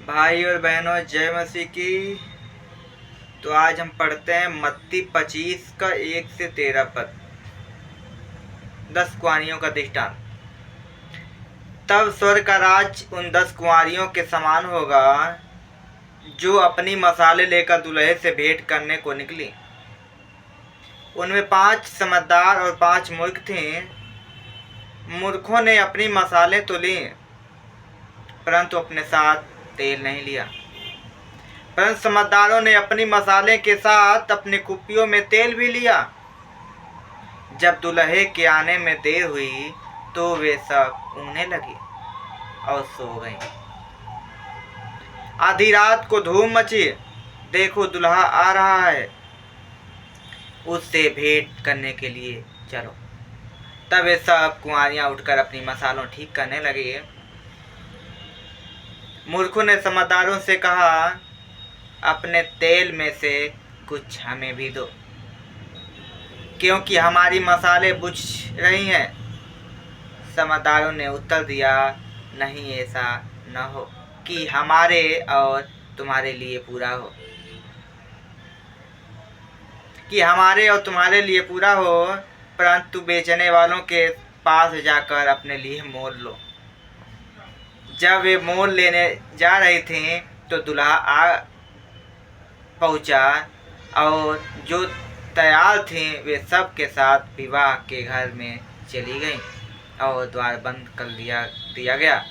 भाई और बहनों, जय मसीह की। तो आज हम पढ़ते हैं मत्ती 25 का 1 से 13 पद। 10 कुंवारियों का दृष्टांत। तब स्वर्ग का राज उन 10 कुंवारियों के समान होगा जो अपनी मसाले लेकर दूल्हे से भेंट करने को निकली। उनमें 5 समझदार और 5 मूर्ख थे। मूर्खों ने अपनी मसाले तो ली, परंतु अपने साथ तेल नहीं लिया। परंतु समझदारों ने अपनी मसाले के साथ अपनी कुप्पियों में तेल भी लिया। जब दूल्हे के आने में देर हुई तो वे सब ऊँघने लगी और सो गईं। आधी रात को धूम मची, देखो दूल्हा आ रहा है, उससे भेंट करने के लिए चलो। तब वे सब कुंवारियां उठकर अपनी मसालों ठीक करने लगी। मूर्खों ने समझदारों से कहा, अपने तेल में से कुछ हमें भी दो, क्योंकि हमारी मसाले बुझ रही हैं। समझदारों ने उत्तर दिया, नहीं, ऐसा न हो कि हमारे और तुम्हारे लिए पूरा हो, परंतु बेचने वालों के पास जाकर अपने लिए मोल लो। जब वे मोल लेने जा रही थीं तो दूल्हा आ पहुंचा और जो तैयार थीं वे सब के साथ विवाह के घर में चली गईं और द्वार बंद कर दिया गया।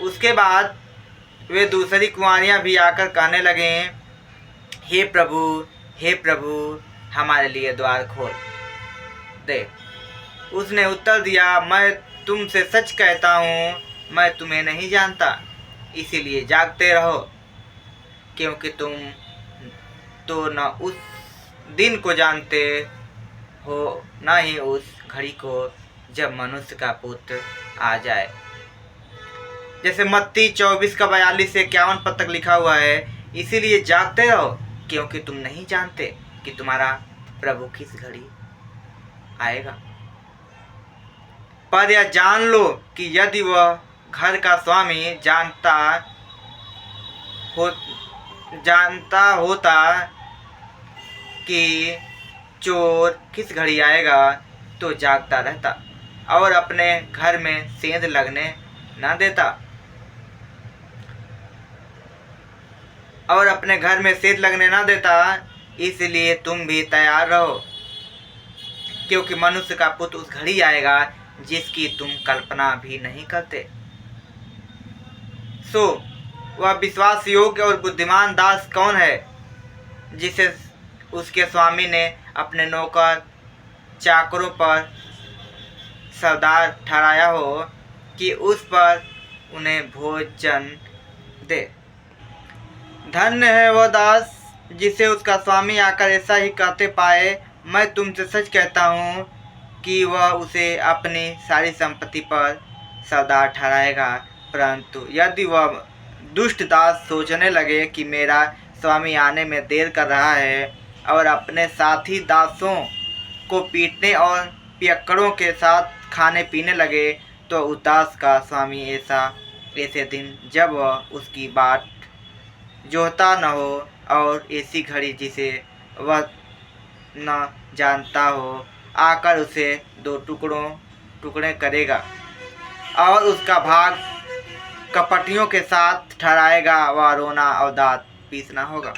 उसके बाद वे दूसरी कुंवारियां भी आकर कहने लगें, हे प्रभु, हमारे लिए द्वार खोल दे। उसने उत्तर दिया, मैं तुमसे सच कहता हूँ, मैं तुम्हें नहीं जानता, इसीलिए जागते रहो, क्योंकि तुम तो न उस दिन को जानते हो, न ही उस घड़ी को जब मनुष्य का पुत्र आ जाए। जैसे मत्ती 24 का 42 से 51 पद तक लिखा हुआ है, इसीलिए जागते रहो, क्योंकि तुम नहीं जानते कि तुम्हारा प्रभु किस घड़ी आएगा। पर यह जान लो कि यदि वह घर का स्वामी जानता होता कि चोर किस घड़ी आएगा तो जागता रहता और अपने घर में सेंध लगने न देता। इसलिए तुम भी तैयार रहो, क्योंकि मनुष्य का पुत्र उस घड़ी आएगा जिसकी तुम कल्पना भी नहीं करते। सो वह विश्वास योग्य और बुद्धिमान दास कौन है जिसे उसके स्वामी ने अपने नौकर चाकरों पर सरदार ठहराया हो कि उस पर उन्हें भोजन दे। धन्य है वह दास जिसे उसका स्वामी आकर ऐसा ही कहते पाए। मैं तुमसे सच कहता हूँ कि वह उसे अपनी सारी संपत्ति पर सरदार ठहराएगा। परंतु यदि वह दुष्ट दास सोचने लगे कि मेरा स्वामी आने में देर कर रहा है और अपने साथी दासों को पीटने और पियक्कड़ों के साथ खाने पीने लगे, तो उस दास का स्वामी ऐसे दिन जब वह उसकी बाट जोहता न हो और ऐसी घड़ी जिसे वह न जानता हो आकर उसे 2 टुकड़े करेगा और उसका भाग कपटियों के साथ ठहराएगा। वह रोना और दांत पीसना होगा।